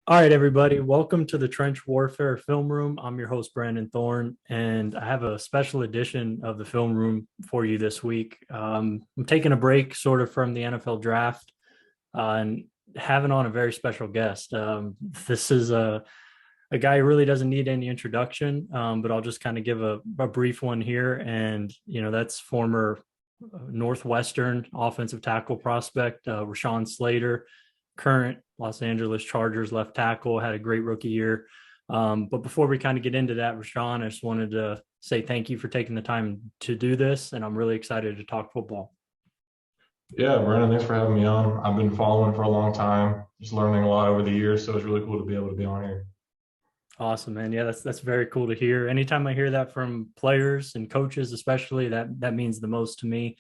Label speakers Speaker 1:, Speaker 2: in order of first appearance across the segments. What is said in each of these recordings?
Speaker 1: All right, everybody, welcome to the Trench Warfare Film Room. I'm your host, Brandon Thorne, and I have a special edition of the film room for you this week. I'm taking a break sort of from the NFL draft and having on a very special guest. This is a guy who really doesn't need any introduction, but I'll just kind of give a brief one here. And, that's former Northwestern offensive tackle prospect, Rashawn Slater, current Los Angeles Chargers left tackle, had a great rookie year. But before we kind of get into that, Rashawn, I just wanted to say thank you for taking the time to do this. And I'm really excited to talk football.
Speaker 2: Yeah, Brandon, thanks for having me on. I've been following for a long time, just learning a lot over the years, so it's really cool to be able to be on here.
Speaker 1: Awesome, man. Yeah, that's very cool to hear. Anytime I hear that from players and coaches, especially, that means the most to me.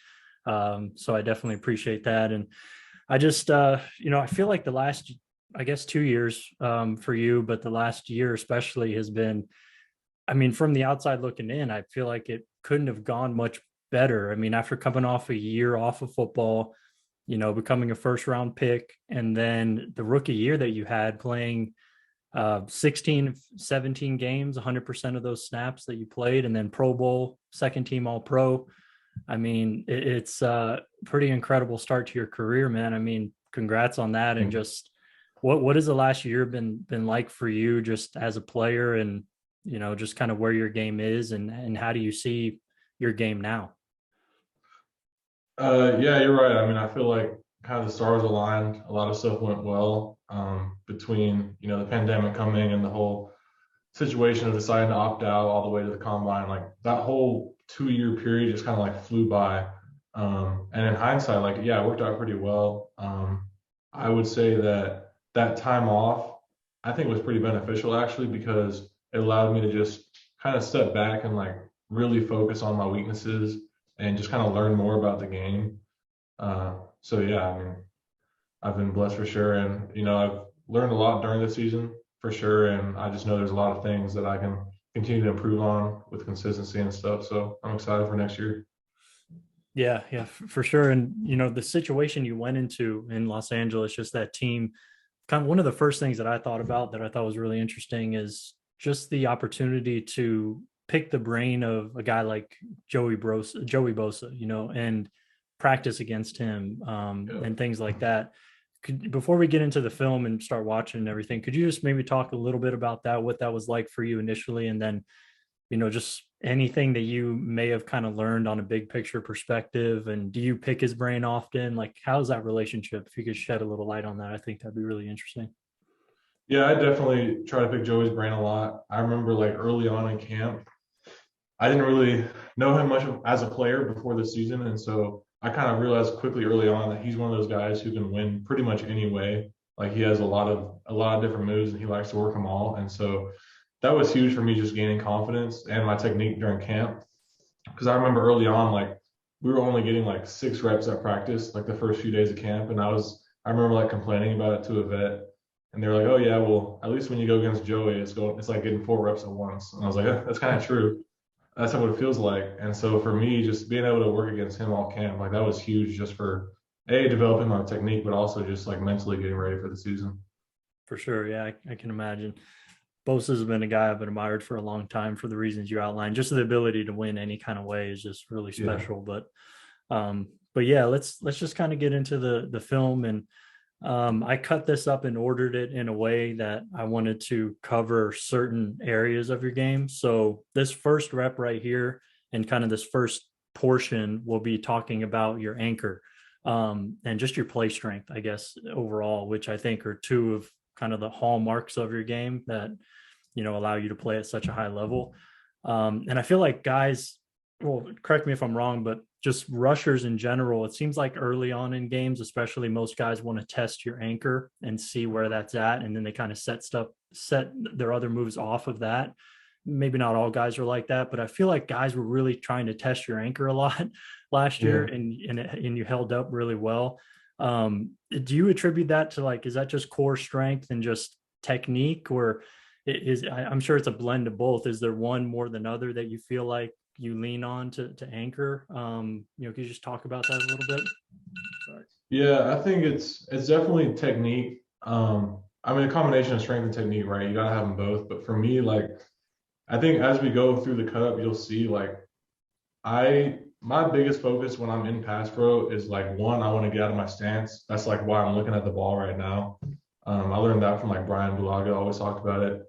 Speaker 1: So I definitely appreciate that. And I just, I feel like the last, I guess, 2 years for you, but the last year especially has been, I mean, from the outside looking in, I feel like it couldn't have gone much better. I mean, after coming off a year off of football, becoming a first round pick, and then the rookie year that you had playing 16, 17 games, 100% of those snaps that you played, and then Pro Bowl, second team All Pro. I mean, it's a pretty incredible start to your career, man. I mean, congrats on that. And
Speaker 2: Thank you.
Speaker 1: just what has the last year been like for you, just as a player, and just kind of where your game is, and how do you see your game now?
Speaker 2: Yeah, you're right. I mean, I feel like kind of the stars aligned. A lot of stuff went well between the pandemic coming and the whole situation of deciding to opt out all the way to the combine. Like that whole 2 year period just kind of like flew by. And in hindsight, like yeah, it worked out pretty well. I would say that that time off, I think was pretty beneficial actually because it allowed me to just kind of step back and like really focus on my weaknesses and just kind of learn more about the game. So yeah, I mean, I've been blessed for sure, and I've learned a lot during the season for sure, and I just know there's a lot of things that I can continue to improve on with consistency and stuff. So I'm excited for next year.
Speaker 1: Yeah, yeah, for sure. And the situation you went into in Los Angeles, just that team, kind of one of the first things that I thought about that I thought was really interesting is just the opportunity to pick the brain of a guy like Joey Bosa, and practice against him,
Speaker 2: Yeah.
Speaker 1: and things like that. Before we get into the film and start watching and everything, could you just maybe talk a little bit about that, what that was like for you initially, and then just anything that you may have kind of learned on a big picture perspective? And do you pick his brain often? Like, how's that relationship? If you could shed a little light on that, I think that'd be really interesting.
Speaker 2: Yeah, I definitely try to pick Joey's brain a lot. I remember like early on in camp, I didn't really know him much as a player before the season, and so I kind of realized quickly early on that he's one of those guys who can win pretty much any way. Like he has a lot of different moves, and he likes to work them all. And so that was huge for me, just gaining confidence and my technique during camp. Because I remember early on, like we were only getting like 6 reps at practice, like the first few days of camp, and I remember like complaining about it to a vet, and they were like, "Oh yeah, well at least when you go against Joey, it's like getting 4 reps at once." And I was like, "Yeah, that's kind of true." That's what it feels like. And so for me, just being able to work against him all camp, like that was huge just for developing my technique, but also just like mentally getting ready for the season.
Speaker 1: For sure. Yeah, I can imagine. Bosa has been a guy I've admired for a long time for the reasons you outlined. Just the ability to win any kind of way is just really
Speaker 2: Yeah.
Speaker 1: special. But yeah, let's just kind of get into the film. And I cut this up and ordered it in a way that I wanted to cover certain areas of your game. So this first rep right here and kind of this first portion will be talking about your anchor, and just your play strength, I guess, overall, which I think are two of kind of the hallmarks of your game that allow you to play at such a high level. And I feel like guys, well, correct me if I'm wrong, but just rushers in general, it seems like early on in games, especially, most guys want to test your anchor and see where that's at, and then they kind of set their other moves off of that. Maybe not all guys are like that, but I feel like guys were really trying to test your anchor a lot last year,
Speaker 2: Yeah.
Speaker 1: and you held up really well. Do you attribute that to, like, is that just core strength and just technique, or I'm sure it's a blend of both? Is there one more than other that you feel like you lean on to anchor? Could you just talk about that a little bit? Sorry.
Speaker 2: Yeah, I think it's definitely technique. I mean, a combination of strength and technique, right? You gotta have them both. But for me, like, I think as we go through the cut, you'll see like my biggest focus when I'm in pass pro is like one, I want to get out of my stance. That's like why I'm looking at the ball right now. I learned that from like Brian Bulaga, always talked about it.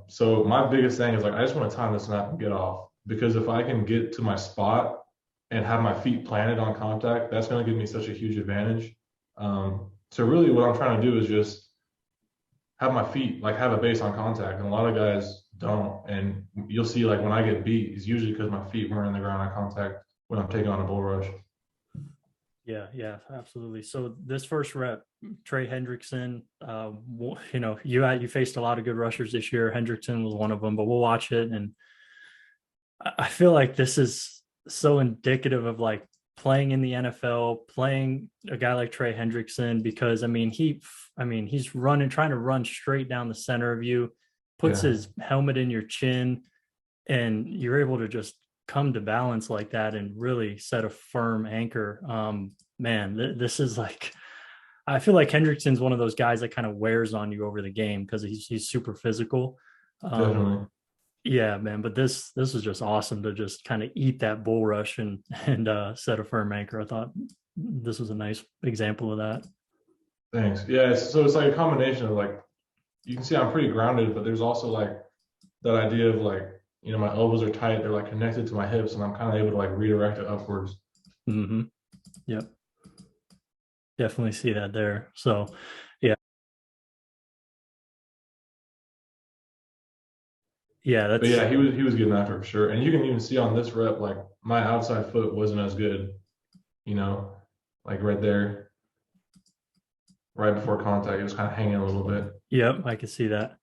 Speaker 2: So my biggest thing is like I just want to time the snap and get off because if I can get to my spot and have my feet planted on contact, that's going to give me such a huge advantage. So really, what I'm trying to do is just have my feet like have a base on contact, and a lot of guys don't. And you'll see like when I get beat, it's usually because my feet weren't in the ground on contact when I'm taking on a bull rush.
Speaker 1: Yeah, yeah, absolutely. So this first rep, Trey Hendrickson, you faced a lot of good rushers this year. Hendrickson was one of them, but we'll watch it, and I feel like this is so indicative of like playing in the NFL, playing a guy like Trey Hendrickson, because he's running, trying to run straight down the center of you, puts
Speaker 2: Yeah,
Speaker 1: his helmet in your chin, and you're able to just come to balance like that and really set a firm anchor. This is like, I feel like Hendrickson's one of those guys that kind of wears on you over the game because he's super physical. Um,
Speaker 2: definitely.
Speaker 1: yeah, man. But this is just awesome to just kind of eat that bull rush and set a firm anchor. I thought this was a nice example of that.
Speaker 2: Thanks. Yeah, so it's like a combination of like you can see I'm pretty grounded, but there's also like that idea of like my elbows are tight, they're like connected to my hips, and I'm kind of able to like redirect it upwards.
Speaker 1: Mm-hmm. Yep, definitely see that there. So, yeah, yeah,
Speaker 2: But
Speaker 1: that's
Speaker 2: yeah, he was getting after it for sure, and you can even see on this rep like my outside foot wasn't as good, you know, like right there, right before contact, it was kind of hanging a little bit.
Speaker 1: yep, I can see that.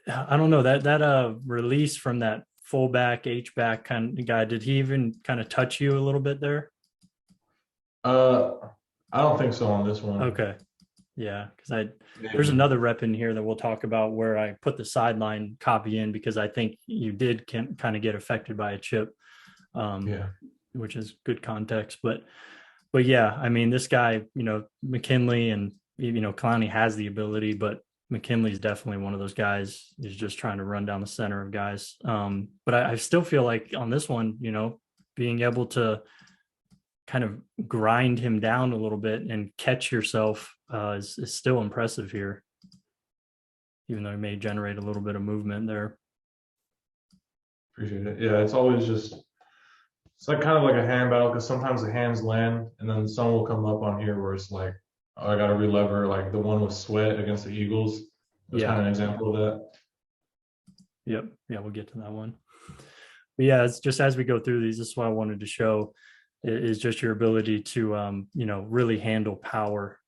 Speaker 1: I don't know that release from that fullback H back kind of guy. Did he even kind of touch you a little bit there?
Speaker 2: Uh, I don't think so on this one.
Speaker 1: Okay, yeah, because I there's
Speaker 2: Maybe.
Speaker 1: another rep in here that we'll talk about where I put the sideline copy in because I think you did kind of get affected by a chip, um,
Speaker 2: Yeah,
Speaker 1: which is good context. But yeah, I mean this guy, McKinley and Clowney has the ability, but McKinley's definitely one of those guys who's just trying to run down the center of guys. But I still feel like on this one, being able to kind of grind him down a little bit and catch yourself is still impressive here, even though he may generate a little bit of movement there.
Speaker 2: appreciate it. Yeah, it's like kind of like a hand battle because sometimes the hands land and then some will come up on here where it's like, oh, I got to relever. Like the one with Sweat against the Eagles was kind
Speaker 1: Yeah.
Speaker 2: of an example of that.
Speaker 1: Yep. Yeah, we'll get to that one. But yeah, it's just as we go through these, this is what I wanted to show is just your ability to really handle power,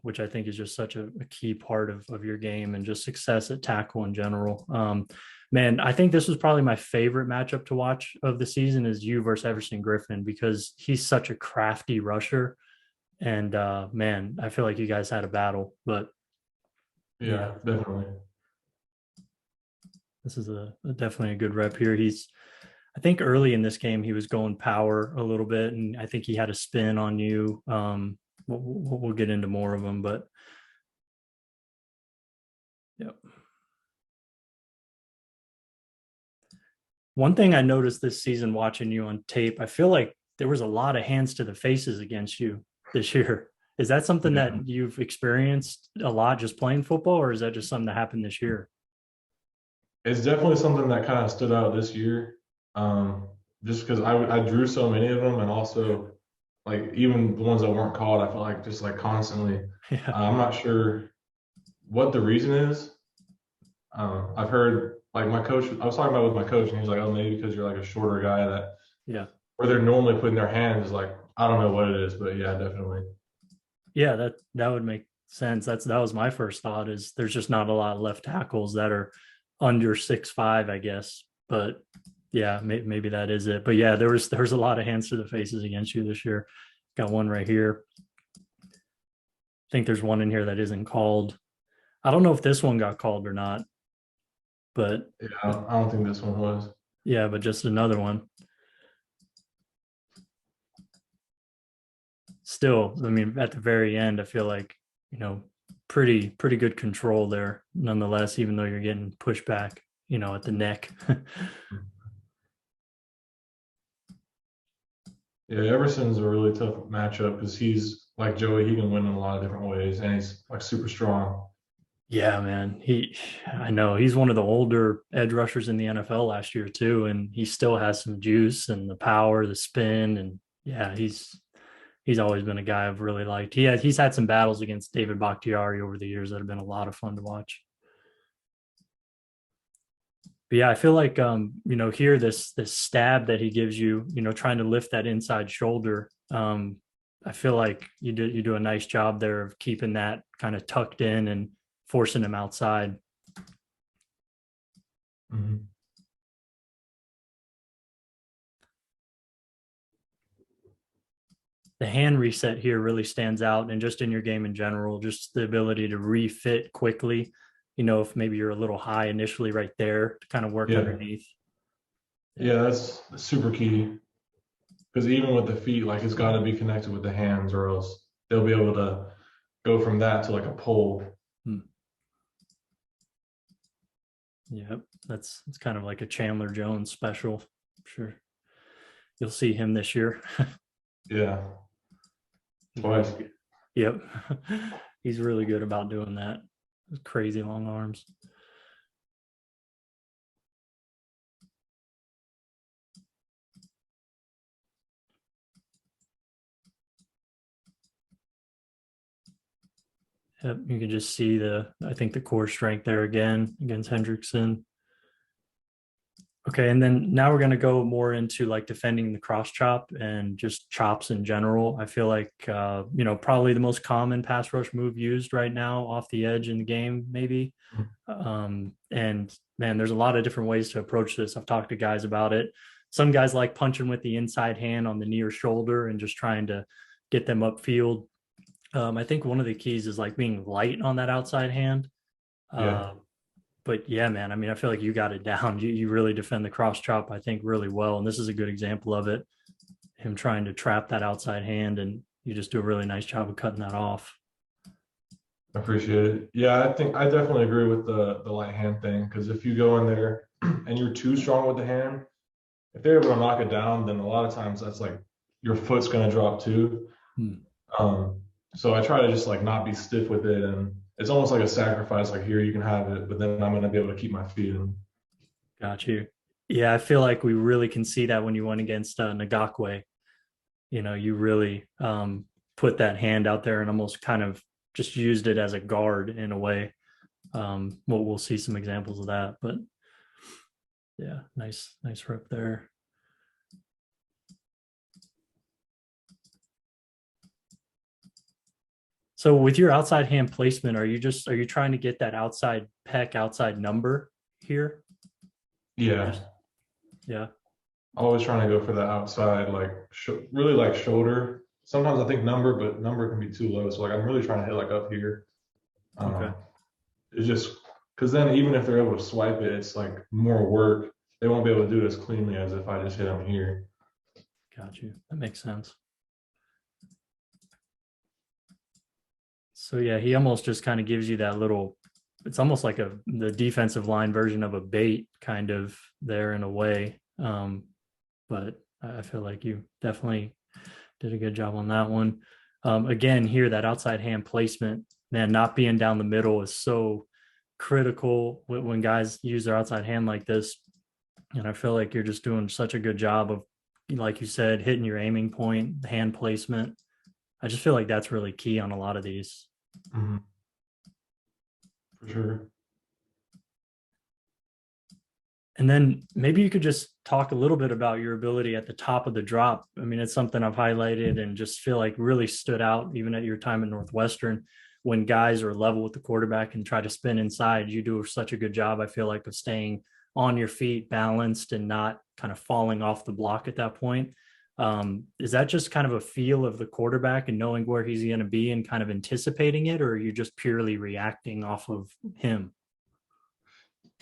Speaker 1: which I think is just such a key part of your game and just success at tackle in general. Man, I think this was probably my favorite matchup to watch of the season is you versus Everson Griffin because he's such a crafty rusher. And man, I feel like you guys had a battle, but yeah,
Speaker 2: Yeah, definitely.
Speaker 1: this is definitely a good rep here. I think early in this game he was going power a little bit, and I think he had a spin on you. We'll get into more of them, but yep. One thing I noticed this season watching you on tape, I feel like there was a lot of hands to the faces against you this year. Is that something
Speaker 2: Yeah.
Speaker 1: that you've experienced a lot just playing football, or is that just something that happened this year?
Speaker 2: It's definitely something that kind of stood out this year. Um, just because I drew so many of them and also like even the ones that weren't called, I felt like just like constantly.
Speaker 1: Yeah,
Speaker 2: I'm not sure what the reason is. I've heard like my coach, I was talking about it with my coach, and he was like, "Oh, maybe because you're like a shorter guy that
Speaker 1: yeah,
Speaker 2: where they're normally putting their hands is like I don't know what it is, but yeah, definitely.
Speaker 1: yeah. That would make sense. That was my first thought. Is there's just not a lot of left tackles that are under 6'5", I guess. But yeah, maybe that is it. But yeah, there was a lot of hands to the faces against you this year. Got one right here. I think there's one in here that isn't called. I don't know if this one got called or not, but
Speaker 2: Yeah, I don't think this one was.
Speaker 1: yeah, but just another one. still, I mean, at the very end, I feel like, you know, pretty good control there, nonetheless, even though you're getting pushed back, at the neck.
Speaker 2: Yeah, Everson's a really tough matchup because he's like Joey. He can win in a lot of different ways, and he's like super strong.
Speaker 1: Yeah, man. I know he's one of the older edge rushers in the NFL last year too, and he still has some juice and the power, the spin, and yeah, he's always been a guy I've really liked. He's had some battles against David Bakhtiari over the years that have been a lot of fun to watch. But yeah, I feel like here this stab that he gives you, trying to lift that inside shoulder. I feel like you do a nice job there of keeping that kind of tucked in and forcing him outside.
Speaker 2: Mhm.
Speaker 1: The hand reset here really stands out, and just in your game in general, just the ability to refit quickly. If maybe you're a little high initially right there to kind of work
Speaker 2: Yeah,
Speaker 1: underneath. Yeah.
Speaker 2: yeah, that's super key because even with the feet, like it's got to be connected with the hands, or else they'll be able to go from that to like a pole.
Speaker 1: Hmm. Yep. It's kind of like a Chandler Jones special. I'm sure you'll see him this year.
Speaker 2: Yeah,
Speaker 1: He's
Speaker 2: twice.
Speaker 1: really good. Yep. He's really good about doing that. Crazy long arms. Yep. You can just see I think the core strength there again against Hendrickson. Okay, and then now we're going to go more into like defending the cross chop and just chops in general. I feel like probably the most common pass rush move used right now off the edge in the game, maybe. And man, there's a lot of different ways to approach this. I've talked to guys about it. Some guys like punching with the inside hand on the knee or shoulder and just trying to get them upfield. I think one of the keys is like being light on that outside hand.
Speaker 2: Yeah,
Speaker 1: Uh, but yeah, man, I mean, I feel like you got it down. You really defend the cross chop, I think, really well. And this is a good example of it. Him trying to trap that outside hand, and you just do a really nice job of cutting that off.
Speaker 2: I appreciate it. Yeah, I think I definitely agree with the light hand thing because if you go in there and you're too strong with the hand, if they're able to knock it down, then a lot of times that's like your foot's gonna drop too.
Speaker 1: Hmm.
Speaker 2: Um, so I try to just like not be stiff with it, and it's almost like a sacrifice. Like here, you can have it, but then I'm gonna be able to keep my feet in.
Speaker 1: Got you. Yeah, I feel like we really can see that when you went against Nagakwe. You really put that hand out there and almost kind of just used it as a guard in a way. We'll see some examples of that, but yeah, nice rep there. So with your outside hand placement, are you trying to get that outside pec, outside number here?
Speaker 2: Yeah,
Speaker 1: Just yeah.
Speaker 2: always trying to go for the outside, like really like shoulder. Sometimes I think number, but number can be too low. So like I'm really trying to hit like up here.
Speaker 1: Okay.
Speaker 2: Um, it's just because then even if they're able to swipe it, it's like more work. They won't be able to do it as cleanly as if I just hit them here.
Speaker 1: Got you. That makes sense. So yeah, he almost just kind of gives you that little, it's almost like the defensive line version of a bait kind of there in a way. But I feel like you definitely did a good job on that one. Again, here, that outside hand placement, man, not being down the middle is so critical when guys use their outside hand like this. And I feel like you're just doing such a good job of, like you said, hitting your aiming point, hand placement. I just feel like that's really key on a lot of these.
Speaker 2: Mhm, for sure.
Speaker 1: And then maybe you could just talk a little bit about your ability at the top of the drop. I mean, it's something I've highlighted and just feel like really stood out even at your time at Northwestern. When guys are level with the quarterback and try to spin inside, you do such a good job, I feel like, of staying on your feet, balanced, and not kind of falling off the block at that point. Is that just kind of a feel of the quarterback and knowing where he's going to be and kind of anticipating it, or are you just purely reacting off of him?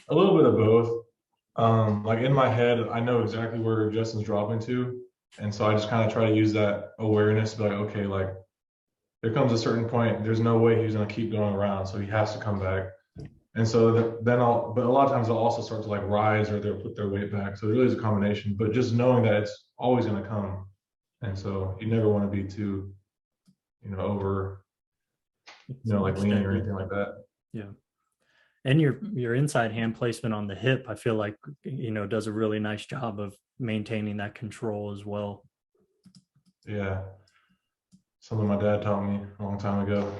Speaker 2: A little bit of both. Like in my head, I know exactly where Justin's dropping to. And so I just kind of try to use that awareness to be like, okay, like there comes a certain point, there's no way he's going to keep going around. So he has to come back. And so then but a lot of times they'll also start to like rise or they'll put their weight back. So it really is a combination, but just knowing that it's always going to come. And so you never want to be too, over,
Speaker 1: It's
Speaker 2: like leaning or
Speaker 1: extended.
Speaker 2: anything like that.
Speaker 1: Yeah. And your inside hand placement on the hip, I feel like, does a really nice job of maintaining that control as well.
Speaker 2: Yeah. Something my dad taught me a long time ago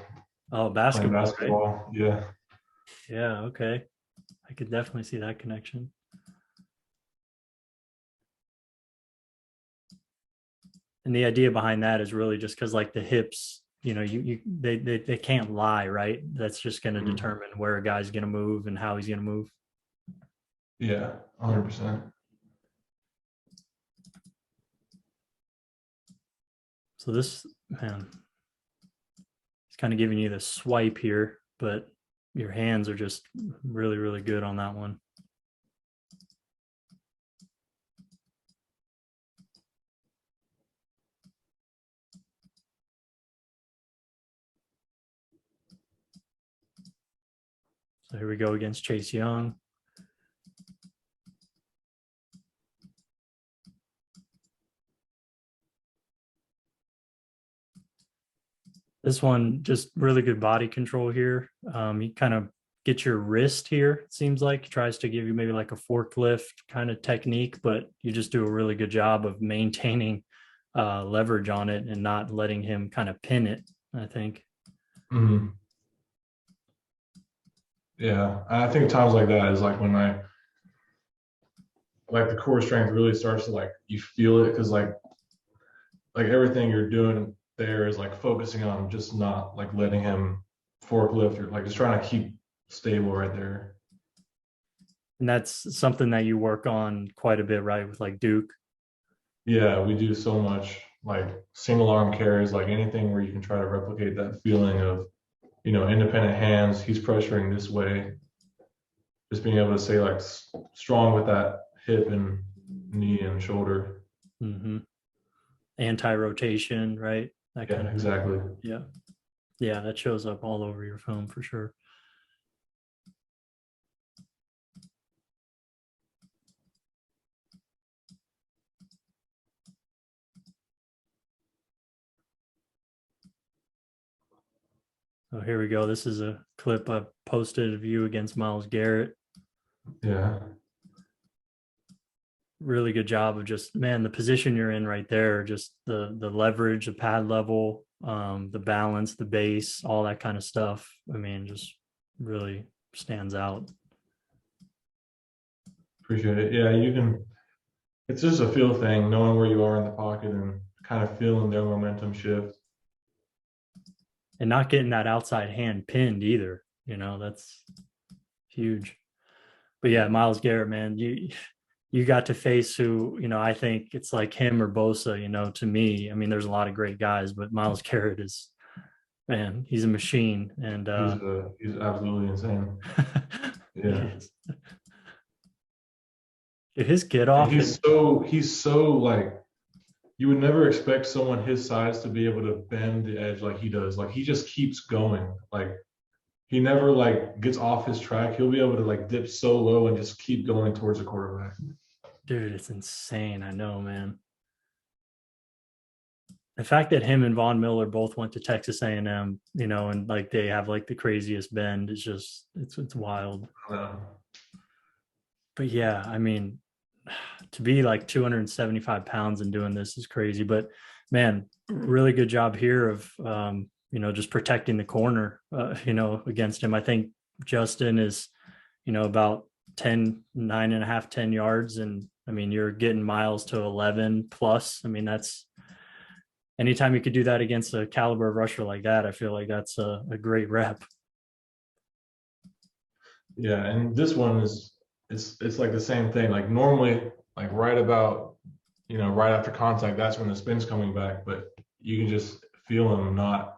Speaker 1: Oh,
Speaker 2: playing
Speaker 1: basketball, right?
Speaker 2: basketball. Yeah.
Speaker 1: Yeah, okay. I could definitely see that connection. And the idea behind that is really just because like the hips, they can't lie, right? That's just going to
Speaker 2: Mhm.
Speaker 1: determine where a guy's going to move and how he's going to move.
Speaker 2: Yeah. 100%.
Speaker 1: So this, man, it's kind of giving you the swipe here, but your hands are just really, really good on that one. So here we go against Chase Young. This one, just really good body control here. He kind of gets your wrist here, it seems like. He tries to give you maybe like a forklift kind of technique, but you just do a really good job of maintaining leverage on it and not letting him kind of pin it, I think.
Speaker 2: Hmm. Yeah. I think times like that is like when like the core strength really starts to like, you feel it because like everything you're doing there is like focusing on just not like letting him forklift or like just trying to keep stable right there.
Speaker 1: And that's something that you work on quite a bit, right? With like Duke.
Speaker 2: Yeah, we do so much like single arm carries, like anything where you can try to replicate that feeling of, independent hands. He's pressuring this way. Just being able to stay like strong with that hip and knee and shoulder.
Speaker 1: Mm-hmm. Anti-rotation, right? That
Speaker 2: Yeah,
Speaker 1: kind of thing.
Speaker 2: exactly.
Speaker 1: Yeah. Yeah, that shows up all over your film for sure. So here we go. This is a clip I posted of you against Myles Garrett.
Speaker 2: Yeah.
Speaker 1: Really good job of just, man, the position you're in right there, just the leverage, the pad level, the balance, the base, all that kind of stuff. I mean, just really stands out.
Speaker 2: Appreciate it. Yeah, you can. It's just a feel thing, knowing where you are in the pocket and kind of feeling their momentum shift.
Speaker 1: And not getting that outside hand pinned either. That's huge. But yeah, Myles Garrett, man, you got to face who, I think it's like him or Bosa, to me. I mean, there's a lot of great guys, but Myles Garrett is, man, he's a machine. And
Speaker 2: He's absolutely insane.
Speaker 1: he
Speaker 2: Yeah.
Speaker 1: is. His get
Speaker 2: And
Speaker 1: off and
Speaker 2: he's so like, you would never expect someone his size to be able to bend the edge like he does. Like he just keeps going. Like he never like gets off his track. He'll be able to like dip so low and just keep going towards the quarterback.
Speaker 1: dude, it's insane. I know, man. The fact that him and Von Miller both went to Texas A&M, and like they have like the craziest bend is just it's wild.
Speaker 2: Uh,
Speaker 1: But yeah, I mean, to be like 275 pounds and doing this is crazy. But man, really good job here of just protecting the corner, against him. I think Justin is, about 10, 9.5, 10 yards. And I mean, you're getting Myles to 11 plus. I mean, that's anytime you could do that against a caliber of rusher like that, I feel like that's a great rep.
Speaker 2: yeah, and this one is it's like the same thing. Like normally, like right about right after contact, that's when the spin's coming back. But you can just feel him not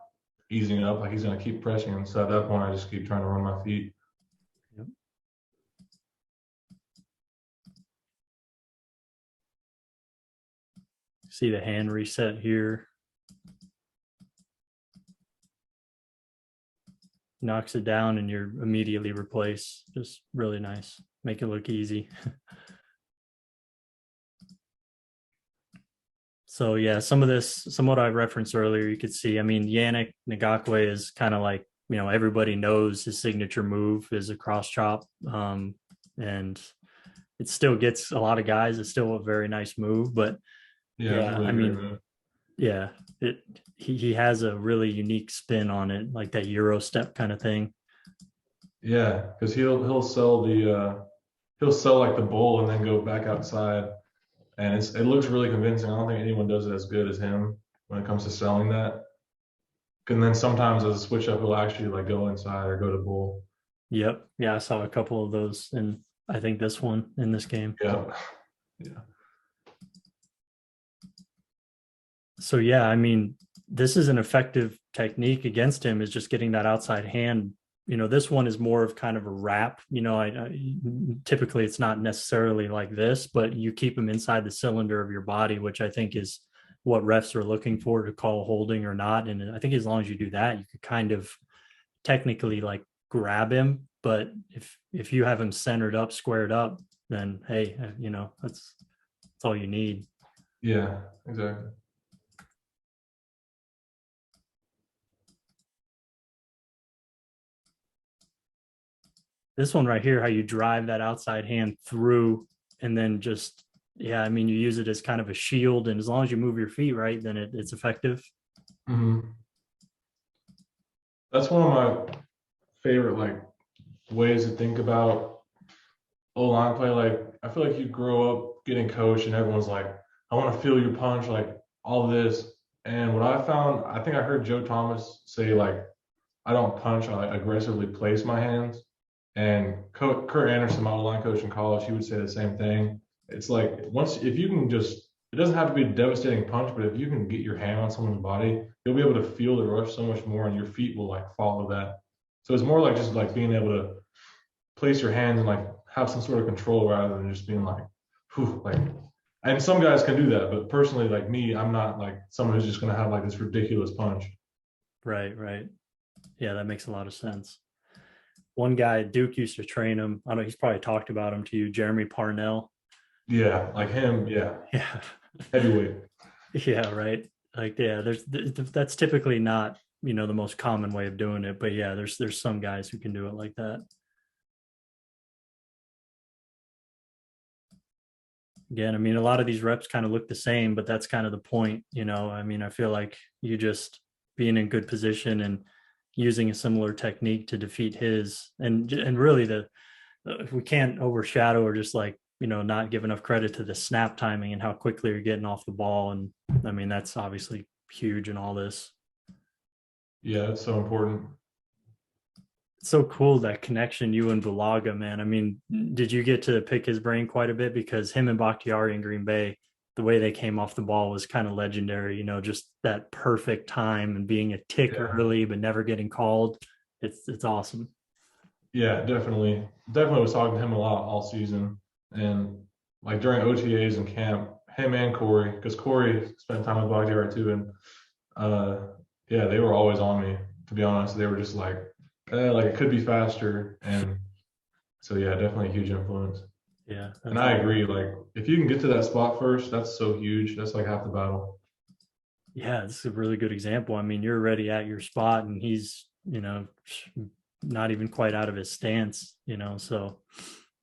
Speaker 2: easing up. Like he's gonna keep pressing him. So at that point, I just keep trying to run my feet.
Speaker 1: Yep. See the hand reset here. Knocks it down and you're immediately replaced. Just really nice. Make it look easy. So yeah, some of what I referenced earlier, you could see. I mean, Yannick Ngakwe is kind of like, everybody knows his signature move is a cross chop, and it still gets a lot of guys. It's still a very nice move, but
Speaker 2: Yeah, it's a
Speaker 1: yeah,
Speaker 2: really
Speaker 1: I
Speaker 2: great
Speaker 1: mean,
Speaker 2: move.
Speaker 1: yeah, he has a really unique spin on it, like that Euro step kind of thing.
Speaker 2: Yeah, because he'll sell like the bull and then go back outside, and it looks really convincing. I don't think anyone does it as good as him when it comes to selling that. And then sometimes as a switch up, he'll actually like go inside or go to bull.
Speaker 1: Yep, yeah, I saw a couple of those, and I think this one in this game.
Speaker 2: Yeah, yeah,
Speaker 1: So yeah, I mean, this is an effective technique against him, is just getting that outside hand. This one is more of kind of a wrap. Typically it's not necessarily like this, but you keep him inside the cylinder of your body, which I think is what refs are looking for to call holding or not. And I think as long as you do that, you could kind of technically like grab him. But if you have him centered up, squared up, then hey, that's all you need.
Speaker 2: yeah, exactly.
Speaker 1: This one right here, how you drive that outside hand through and then just, yeah, I mean, you use it as kind of a shield. And as long as you move your feet right, then it's effective.
Speaker 2: Hmm. That's one of my favorite like ways to think about O line play. Like I feel like you grow up getting coached, and everyone's like, "I want to feel your punch," like all this. And what I found, I think I heard Joe Thomas say like, "I don't punch, I like, aggressively place my hands." And Kurt Anderson, my line coach in college, he would say the same thing. It's like once if you can just, it doesn't have to be a devastating punch, but if you can get your hand on someone's body, you'll be able to feel the rush so much more, and your feet will like follow that. So it's more like just like being able to place your hands and like have some sort of control rather than just being like, whew, like. And some guys can do that, but personally, like me, I'm not like someone who's just gonna have like this ridiculous punch.
Speaker 1: Right, right. Yeah, that makes a lot of sense. One guy, Duke used to train him. I don't know, he's probably talked about him to you, Jeremy Parnell.
Speaker 2: Yeah, like him. Yeah,
Speaker 1: Yeah.
Speaker 2: heavyweight.
Speaker 1: Yeah, right. Like, yeah, that's typically not, the most common way of doing it. But yeah, there's some guys who can do it like that. Again, I mean, a lot of these reps kind of look the same, but that's kind of the point. I mean, I feel like you just being in good position and using a similar technique to defeat his, and really we can't overshadow or just like, not give enough credit to the snap timing and how quickly you're getting off the ball. And I mean, that's obviously huge in all this.
Speaker 2: Yeah, it's so important.
Speaker 1: It's so cool, that connection, you and Bulaga, man. I mean, did you get to pick his brain quite a bit? Because him and Bakhtiari in Green Bay, the way they came off the ball was kind of legendary. Just that perfect time and being a tick
Speaker 2: Yeah,
Speaker 1: early but never getting called. It's awesome.
Speaker 2: yeah, definitely was talking to him a lot all season, and like during OTAs and camp, him and Corey, because Corey spent time with Bakhtiari too, and uh, yeah, they were always on me. To be honest, they were just like it could be faster, and so yeah, definitely a huge influence.
Speaker 1: Yeah,
Speaker 2: And
Speaker 1: that's
Speaker 2: I
Speaker 1: awesome.
Speaker 2: agree, like if you can get to that spot first, that's so huge. That's like half the battle.
Speaker 1: Yeah, it's a really good example. I mean, you're already at your spot and he's, not even quite out of his stance, so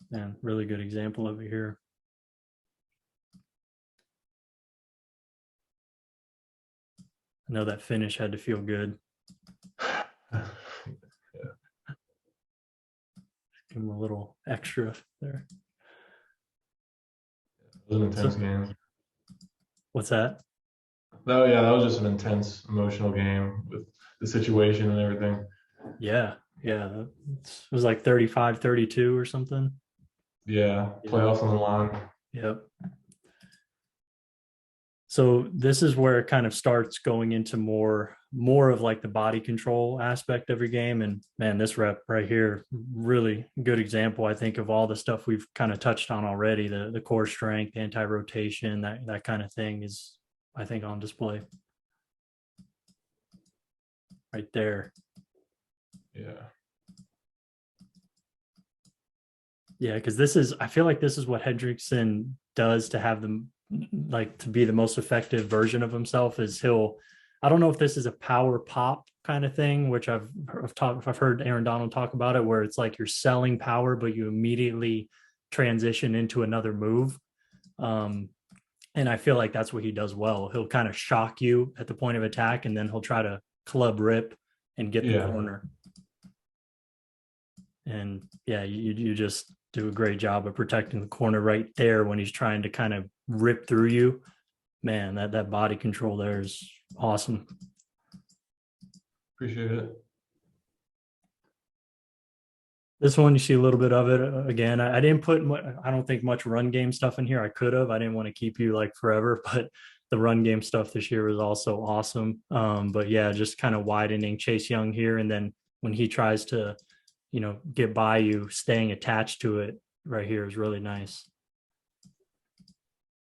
Speaker 1: man, really good example over here. I know that finish had to feel good. Give him a little extra there.
Speaker 2: It was an intense
Speaker 1: So
Speaker 2: game.
Speaker 1: what's that?
Speaker 2: No, yeah, that was just an intense emotional game with the situation and everything.
Speaker 1: Yeah, yeah. It was like 35-32 or something.
Speaker 2: Yeah,
Speaker 1: Yep.
Speaker 2: playoffs on the line.
Speaker 1: Yep. So this is where it kind of starts going into more of like the body control aspect of your game. And man, this rep right here, really good example, I think, of all the stuff we've kind of touched on already. The core strength, anti-rotation, that kind of thing is I think, on display right there.
Speaker 2: Yeah.
Speaker 1: Yeah, because I feel like this is what Hendrickson does to have them, like, to be the most effective version of himself. Is I don't know if this is a power pop kind of thing, which I've heard Aaron Donald talk about it, where it's like you're selling power, but you immediately transition into another move. Um, and I feel like that's what he does well. He'll kind of shock you at the point of attack, and then he'll try to club rip and get the
Speaker 2: Yeah.
Speaker 1: corner. And yeah, you just do a great job of protecting the corner right there when he's trying to kind of rip through you. Man, that body control there is awesome.
Speaker 2: Appreciate it.
Speaker 1: This one, you see a little bit of it again. I didn't put, I don't think much run game stuff in here. I could have. I didn't want to keep you like forever, but the run game stuff this year was also awesome. But yeah, just kind of widening Chase Young here, and then when he tries to, get by you, staying attached to it right here is really nice.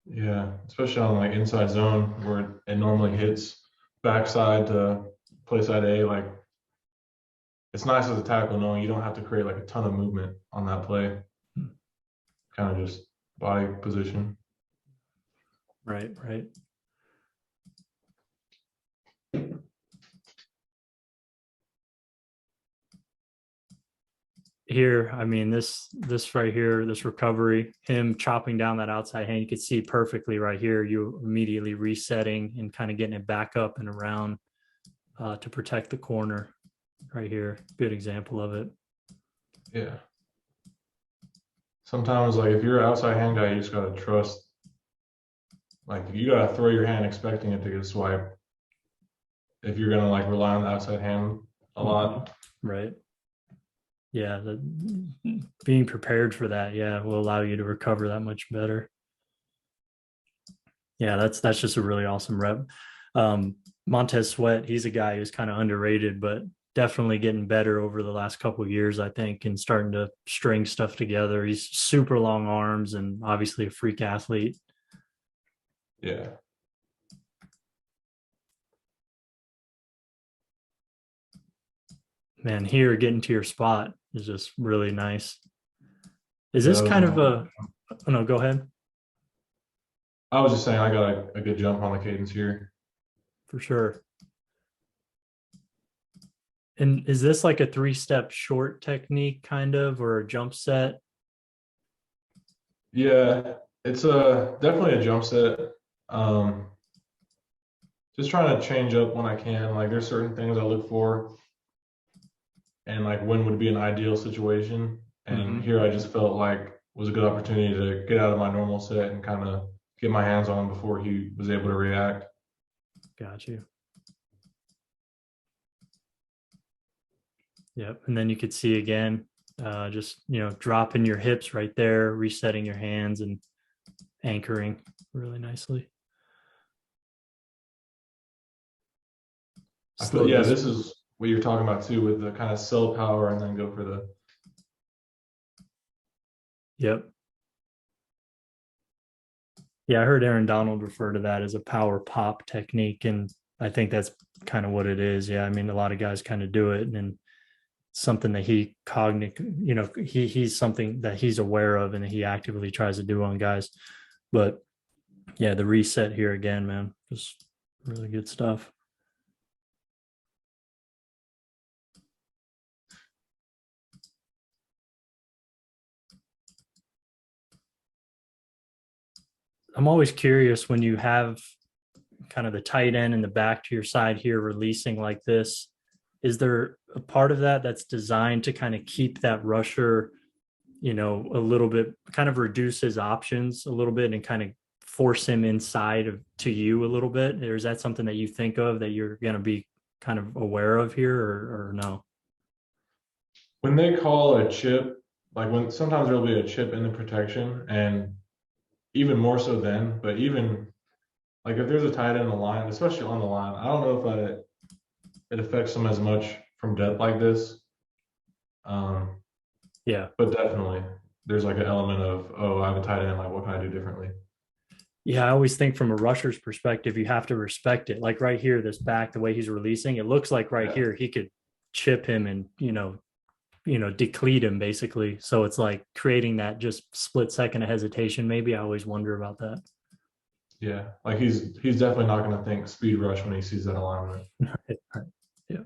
Speaker 2: Yeah, especially on like inside zone where it normally hits backside to play side A. Like it's nice as a tackle knowing you don't have to create like a ton of movement on that play. Kind of just body position.
Speaker 1: Right, right. Here, I mean, this right here, this recovery, him chopping down that outside hand, you could see perfectly right here. You immediately resetting and kind of getting it back up and around to protect the corner right here. Good example of it.
Speaker 2: Yeah. Sometimes like if you're an outside hand guy, you just gotta trust. Like you gotta throw your hand expecting it to get swiped. If you're gonna like rely on the outside hand a lot.
Speaker 1: Right. Yeah, being prepared for that, yeah, will allow you to recover that much better. Yeah, that's just a really awesome rep. Montez Sweat, he's a guy who's kind of underrated, but definitely getting better over the last couple of years, I think, and starting to string stuff together. He's super long arms and obviously a freak athlete.
Speaker 2: Yeah.
Speaker 1: Man, here getting to your spot is just really nice. Is
Speaker 2: Yeah,
Speaker 1: this
Speaker 2: that was
Speaker 1: kind
Speaker 2: my
Speaker 1: of a, oh no, go ahead.
Speaker 2: I was just saying I got a good jump on the cadence here.
Speaker 1: For sure. And is this like a 3-step short technique kind of, or a jump set?
Speaker 2: Yeah, it's a definitely a jump set. Um, just trying to change up when I can. Like there's certain things I look for and like when would be an ideal situation. And
Speaker 1: Mm-hmm.
Speaker 2: here I just felt like was a good opportunity to get out of my normal set and kind of get my hands on him before he was able to react.
Speaker 1: Got you. Yep. And then you could see again, just, dropping your hips right there, resetting your hands and anchoring really nicely.
Speaker 2: I feel
Speaker 1: Slow
Speaker 2: yeah,
Speaker 1: this.
Speaker 2: this is what you're talking about too with the kind of sell power and then go for the
Speaker 1: Yep. Yeah, I heard Aaron Donald refer to that as a power pop technique. And I think that's kind of what it is. Yeah. I mean, a lot of guys kind of do it, and something that he's something that he's aware of and that he actively tries to do on guys. But yeah, the reset here again, man, just really good stuff. I'm always curious when you have kind of the tight end in the back to your side here releasing like this. Is there a part of that that's designed to kind of keep that rusher, a little bit, kind of reduce his options a little bit and kind of force him inside of to you a little bit? Or is that something that you think of that you're going to be kind of aware of here, or no?
Speaker 2: when they call a chip, like when sometimes there'll be a chip in the protection and even more so then, but even like if there's a tight end in the line, especially on the line, I don't know if it affects them as much from depth like this. Um,
Speaker 1: Yeah.
Speaker 2: but definitely there's like an element of, oh, I have a tight end, like what can I do differently?
Speaker 1: Yeah, I always think from a rusher's perspective, you have to respect it. Like right here, this back, the way he's releasing, it looks like right
Speaker 2: Yeah.
Speaker 1: here he could chip him and deplete him basically. So it's like creating that just split second of hesitation. Maybe I always wonder about that.
Speaker 2: Yeah. Like he's definitely not going to think speed rush when he sees that alignment.
Speaker 1: Right, right. Yeah.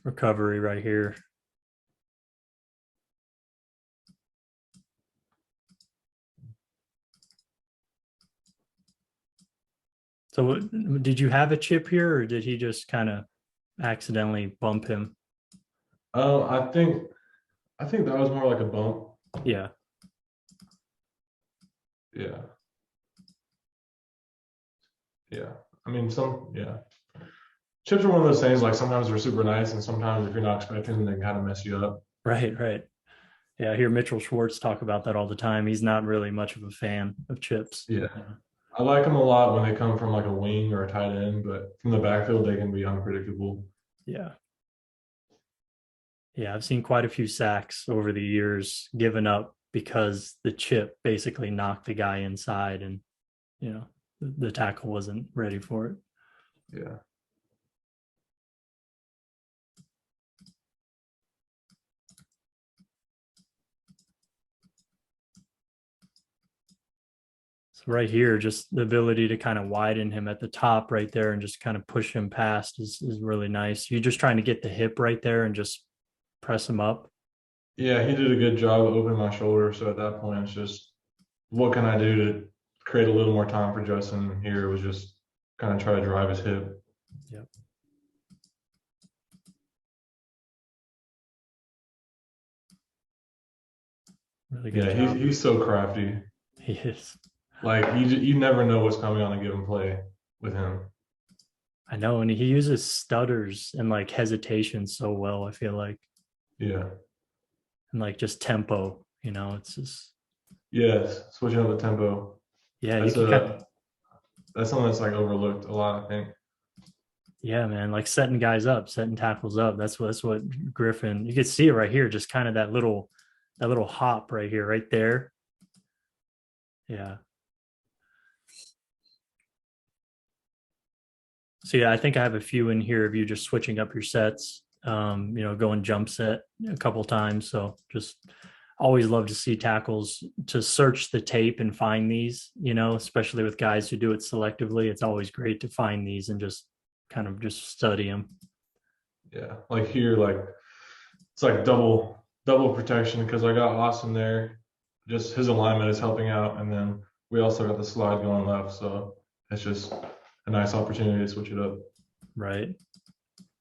Speaker 1: Recovery right here. So did you have a chip here or did he just kind of accidentally bump him?
Speaker 2: I think that was more like a bump.
Speaker 1: Yeah.
Speaker 2: Yeah. Yeah. I mean, yeah. Chips are one of those things. Like sometimes they're super nice, and sometimes if you're not expecting them, they kind of mess you up.
Speaker 1: Right, right. Yeah, I hear Mitchell Schwartz talk about that all the time. He's not really much of a fan of chips.
Speaker 2: Yeah.
Speaker 1: Yeah.
Speaker 2: I like them a lot when they come from like a wing or a tight end, but from the backfield, they can be unpredictable.
Speaker 1: Yeah. Yeah, I've seen quite a few sacks over the years given up because the chip basically knocked the guy inside and, you know, the tackle wasn't ready for it.
Speaker 2: Yeah.
Speaker 1: So right here, just the ability to kind of widen him at the top right there and just kind of push him past is really nice. You're just trying to get the hip right there and just press him up.
Speaker 2: Yeah, he did a good job of opening my shoulder. So at that point, it's just what can I do to create a little more time for Justin here? It was just kind of try to drive his hip.
Speaker 1: Yep. Really good
Speaker 2: Yeah, he's
Speaker 1: job.
Speaker 2: he's so crafty.
Speaker 1: He is.
Speaker 2: Like you never know what's coming on a given play with him.
Speaker 1: I know, and he uses stutters and like hesitation so well, I feel like,
Speaker 2: Yeah.
Speaker 1: and like just tempo, it's just
Speaker 2: Yes, switching up the tempo.
Speaker 1: yeah, you
Speaker 2: That's
Speaker 1: can kind of
Speaker 2: a that's something that's like overlooked a lot, I think.
Speaker 1: yeah, man, like setting guys up, setting tackles up. That's what Griffin. You can see it right here, just kind of that little hop right here, right there. Yeah. So yeah, I think I have a few in here of you just switching up your sets. Going jump set a couple times. So just always love to see tackles to search the tape and find these. Especially with guys who do it selectively. It's always great to find these and just kind of just study them.
Speaker 2: Yeah. Like here, like it's like double protection because I got Austin there. Just his alignment is helping out, and then we also got the slide going left, so it's just a nice opportunity to switch it up.
Speaker 1: Right.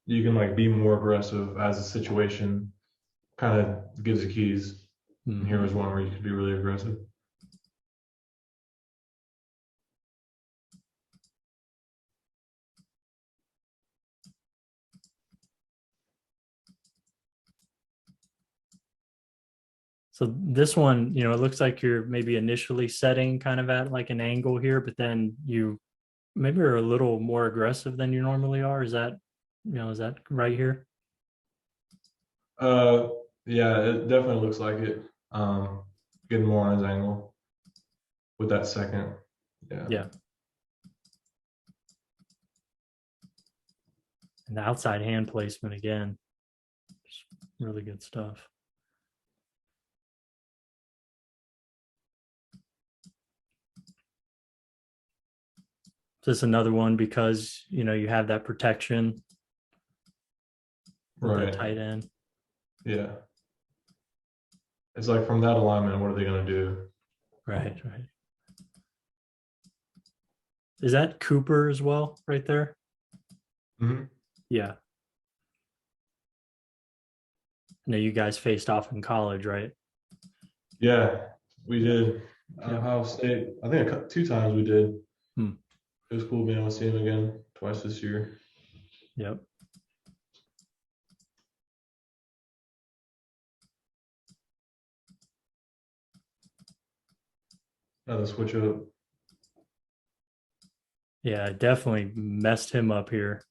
Speaker 2: You can like be more aggressive as the situation kind of gives you keys. And here
Speaker 1: Mm-hmm.
Speaker 2: was one where you could be really aggressive.
Speaker 1: So this one, it looks like you're maybe initially setting kind of at like an angle here, but then you maybe are a little more aggressive than you normally are. Is that right here?
Speaker 2: Uh, yeah, it definitely looks like it. Getting more on his angle with that second. Yeah.
Speaker 1: Yeah. And the outside hand placement again, just really good stuff. Just another one because you have that protection with that
Speaker 2: Right.
Speaker 1: tight end.
Speaker 2: Yeah. It's like from that alignment, what are they going to do?
Speaker 1: Right, right. Is that Cooper as well, right there?
Speaker 2: Hmm.
Speaker 1: Yeah. No, you guys faced off in college, right?
Speaker 2: Yeah, we did.
Speaker 1: Yep.
Speaker 2: Ohio State. I think two times we did.
Speaker 1: Hmm.
Speaker 2: It was cool being able to see him again twice this year.
Speaker 1: Yep.
Speaker 2: Another switch up.
Speaker 1: Yeah, it definitely messed him up here.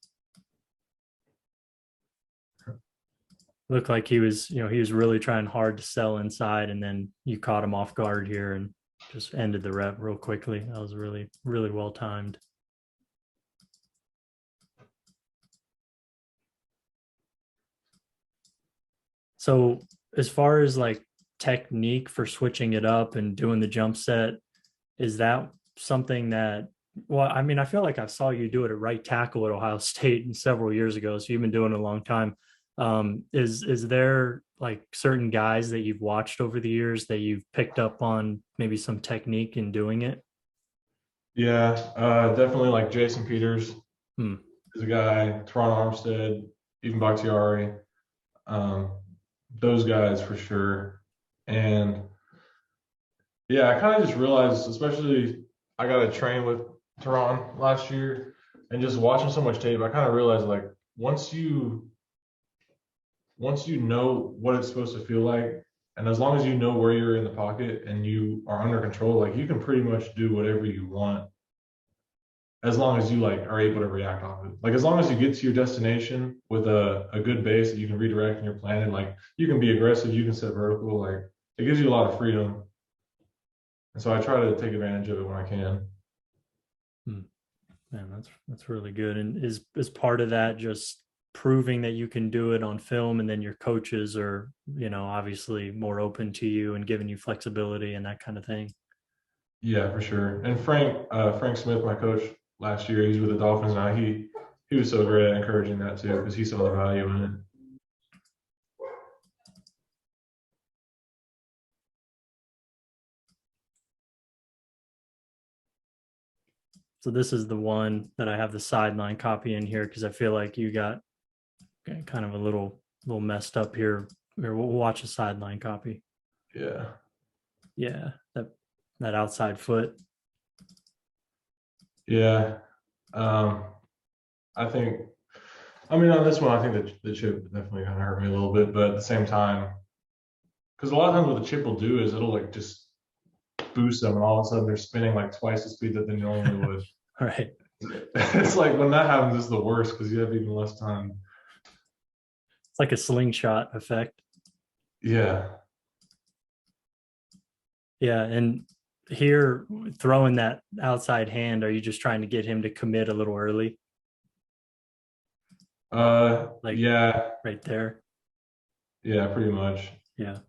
Speaker 1: Looked like he was, he was really trying hard to sell inside, and then you caught him off guard here and just ended the rep real quickly. That was really, really well timed. So as far as like technique for switching it up and doing the jump set, is that something that, well, I mean, I feel like I saw you do it at right tackle at Ohio State several years ago. So you've been doing it a long time. Is there like certain guys that you've watched over the years that you've picked up on maybe some technique in doing it?
Speaker 2: Yeah, definitely like Jason Peters
Speaker 1: Hmm.
Speaker 2: is a guy, Teron Armstead, even Bakhtiari, um, those guys for sure. And yeah, I kind of just realized, especially I got to train with Teron last year, and just watching so much tape, I kind of realized like once you once you know what it's supposed to feel like, and as long as you know where you're in the pocket and you are under control, like you can pretty much do whatever you want as long as you like are able to react off it. Like as long as you get to your destination with a good base that you can redirect in your plan, and like you can be aggressive, you can set vertical, like it gives you a lot of freedom. And so I try to take advantage of it when I can.
Speaker 1: Hmm. Man, that's really good. And is part of that just proving that you can do it on film, and then your coaches are, obviously more open to you and giving you flexibility and that kind of thing?
Speaker 2: Yeah, for sure. And Frank Smith, my coach last year, he's with the Dolphins now. He was so great at encouraging that too because he saw the value in it.
Speaker 1: So this is the one that I have the sideline copy in here because I feel like you got kind of a little messed up here. Here, we'll watch a sideline copy.
Speaker 2: Yeah.
Speaker 1: Yeah, that outside foot.
Speaker 2: Yeah. Um, I think I mean on this one I think that the chip definitely kind of hurt me a little bit, but at the same time, because a lot of times what the chip will do is it'll like just boost them and all of a sudden they're spinning like twice the speed that they normally would.
Speaker 1: All right.
Speaker 2: It's like when that happens, it's the worst because you have even less time.
Speaker 1: It's like a slingshot effect.
Speaker 2: Yeah.
Speaker 1: Yeah, and here throwing that outside hand, are you just trying to get him to commit a little early, like
Speaker 2: Yeah.
Speaker 1: right there?
Speaker 2: Yeah, pretty much.
Speaker 1: Yeah.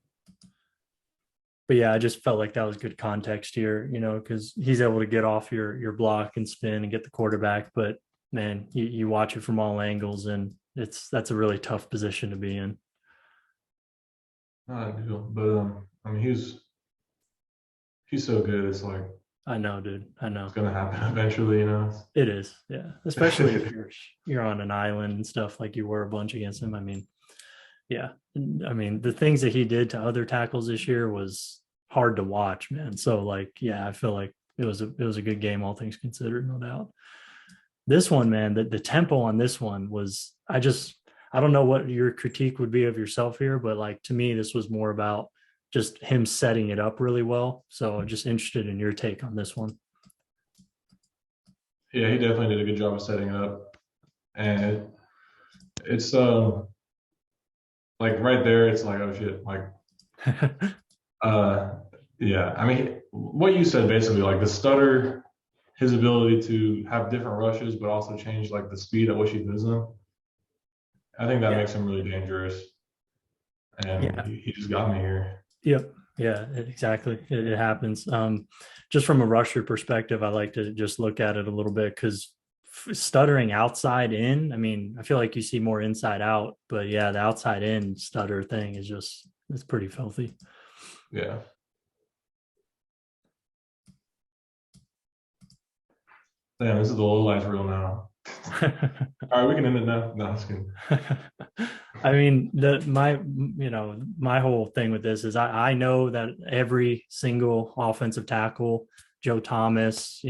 Speaker 1: But yeah, I just felt like that was good context here, because he's able to get off your block and spin and get the quarterback. But man, you watch it from all angles, and that's a really tough position to be in.
Speaker 2: Not ideal, but I mean he's so good. It's like
Speaker 1: I know, dude. I
Speaker 2: it's
Speaker 1: know.
Speaker 2: gonna happen eventually, you know.
Speaker 1: It is, yeah. Especially if you're on an island and stuff like you were a bunch against him. I mean, yeah. I mean, the things that he did to other tackles this year was hard to watch, man. So like, yeah, I feel like it was a good game, all things considered, no doubt. This one, man, the tempo on this one was, I don't know what your critique would be of yourself here, but like to me, this was more about just him setting it up really well. So just interested in your take on this one.
Speaker 2: Yeah, he definitely did a good job of setting it up, and it's like right there, it's like oh shit, like uh yeah. I mean, what you said basically, like the stutter, his ability to have different rushes, but also change like the speed at which he does them. I think that
Speaker 1: Yeah.
Speaker 2: makes him really dangerous, and
Speaker 1: Yeah.
Speaker 2: he just got me here.
Speaker 1: Yep. Yeah, exactly. It happens. Just from a rusher perspective, I like to just look at it a little bit because stuttering outside in, I mean, I feel like you see more inside out, but yeah, the outside in stutter thing is just, it's pretty filthy.
Speaker 2: Yeah. Damn, this is the low lights reel now. All right, we can end it now. No, I'm just kidding.
Speaker 1: I mean, my whole thing with this is I know that every single offensive tackle, Joe Thomas,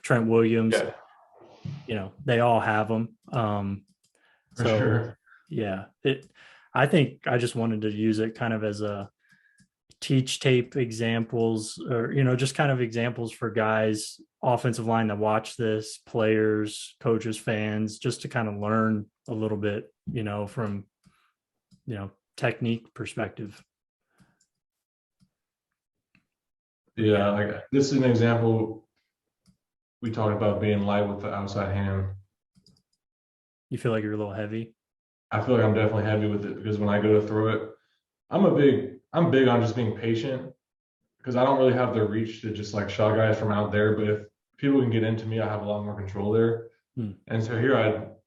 Speaker 1: Trent Williams,
Speaker 2: Yeah,
Speaker 1: they all have them.
Speaker 2: for
Speaker 1: So
Speaker 2: sure.
Speaker 1: yeah, I think I just wanted to use it kind of as a teach tape examples, or just kind of examples for guys, offensive line that watch this, players, coaches, fans, just to kind of learn a little bit, from technique perspective. But
Speaker 2: Yeah,
Speaker 1: yeah,
Speaker 2: like this is an example. We talked about being light with the outside hand.
Speaker 1: you feel like you're a little heavy.
Speaker 2: I feel like I'm definitely heavy with it because when I go to throw it, I'm big on just being patient because I don't really have the reach to just like shot guys from out there. But if people can get into me, I have a lot more control there.
Speaker 1: Hmm.
Speaker 2: And so here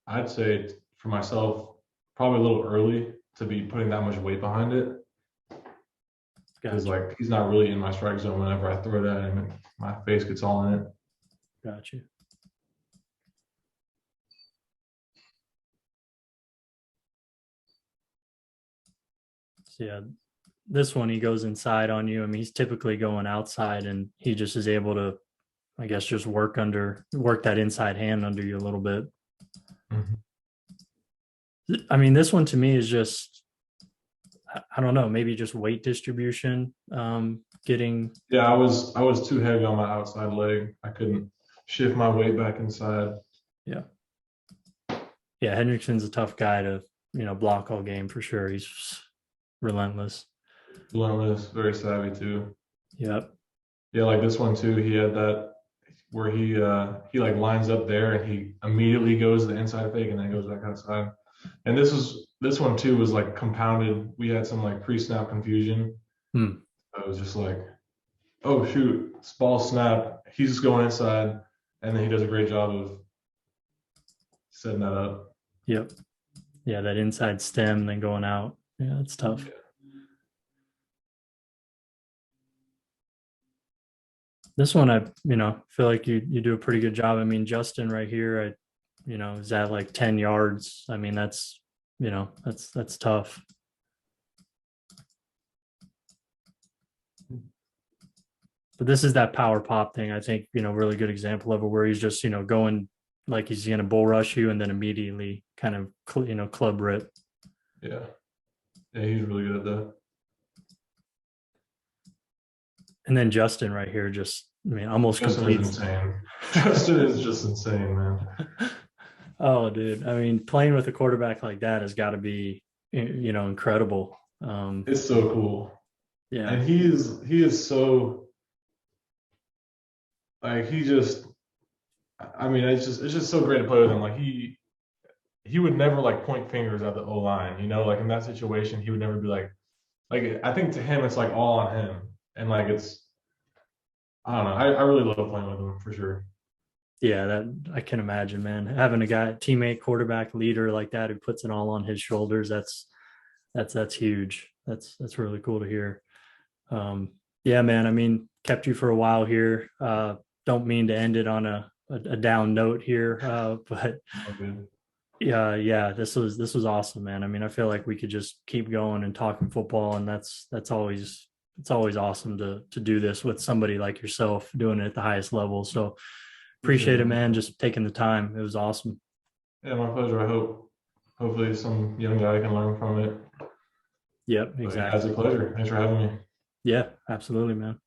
Speaker 2: I'd say for myself, probably a little early to be putting that much weight behind it because
Speaker 1: Gotcha.
Speaker 2: like he's not really in my strike zone whenever I throw that and my face gets all in it.
Speaker 1: Gotcha. So yeah, this one he goes inside on you. I mean, he's typically going outside, and he just is able to, I guess, just work that inside hand under you a little bit.
Speaker 2: Mhm.
Speaker 1: I mean, this one to me is just, I don't know, maybe just weight distribution. Getting,
Speaker 2: Yeah, I was too heavy on my outside leg. I couldn't shift my weight back inside.
Speaker 1: yeah, yeah. Hendrickson's a tough guy to, block all game for sure. He's relentless.
Speaker 2: Relentless, very savvy too.
Speaker 1: Yep.
Speaker 2: Yeah, like this one too. He had that where he like lines up there and he immediately goes to the inside fake and then goes back outside. And this one too was like compounded. We had some like pre-snap confusion.
Speaker 1: Hmm.
Speaker 2: So it was just like, oh shoot, ball snap. He's just going inside, and then he does a great job of setting that up.
Speaker 1: Yep. Yeah, that inside stem, then going out. Yeah, it's tough. This one, I feel like you do a pretty good job. I mean, Justin right here, is at like 10 yards. I mean, that's tough. But this is that power pop thing. I think really good example of it where he's just going like he's gonna bull rush you and then immediately kind of club rip.
Speaker 2: Yeah, yeah, he's really good at that.
Speaker 1: And then Justin right here just, I mean, almost
Speaker 2: Justin is
Speaker 1: completes.
Speaker 2: insane. Justin is just insane, man.
Speaker 1: Oh, dude. I mean, playing with a quarterback like that has got to be, incredible.
Speaker 2: It's so cool,
Speaker 1: Yeah.
Speaker 2: and he is so like he just. I mean, it's just so great to play with him. Like he would never like point fingers at the O line, like in that situation, he would never be like I think to him it's like all on him. And like it's I don't know. I really love playing with him for sure.
Speaker 1: Yeah, that I can imagine, man. Having a guy, teammate, quarterback, leader like that who puts it all on his shoulders, that's huge. That's really cool to hear. Yeah, man. I mean, kept you for a while here. Don't mean to end it on a down note here, but
Speaker 2: Okay.
Speaker 1: yeah, this was awesome, man. I mean, I feel like we could just keep going and talking football, and that's always it's always awesome to do this with somebody like yourself doing it at the highest level. So
Speaker 2: Appreciate
Speaker 1: appreciate it,
Speaker 2: it.
Speaker 1: man. Just taking the time. It was awesome.
Speaker 2: Yeah, my pleasure. Hopefully some young guy can learn from it.
Speaker 1: Yep,
Speaker 2: But yeah, it's
Speaker 1: exactly.
Speaker 2: a pleasure. Thanks for having me.
Speaker 1: Yeah, absolutely, man.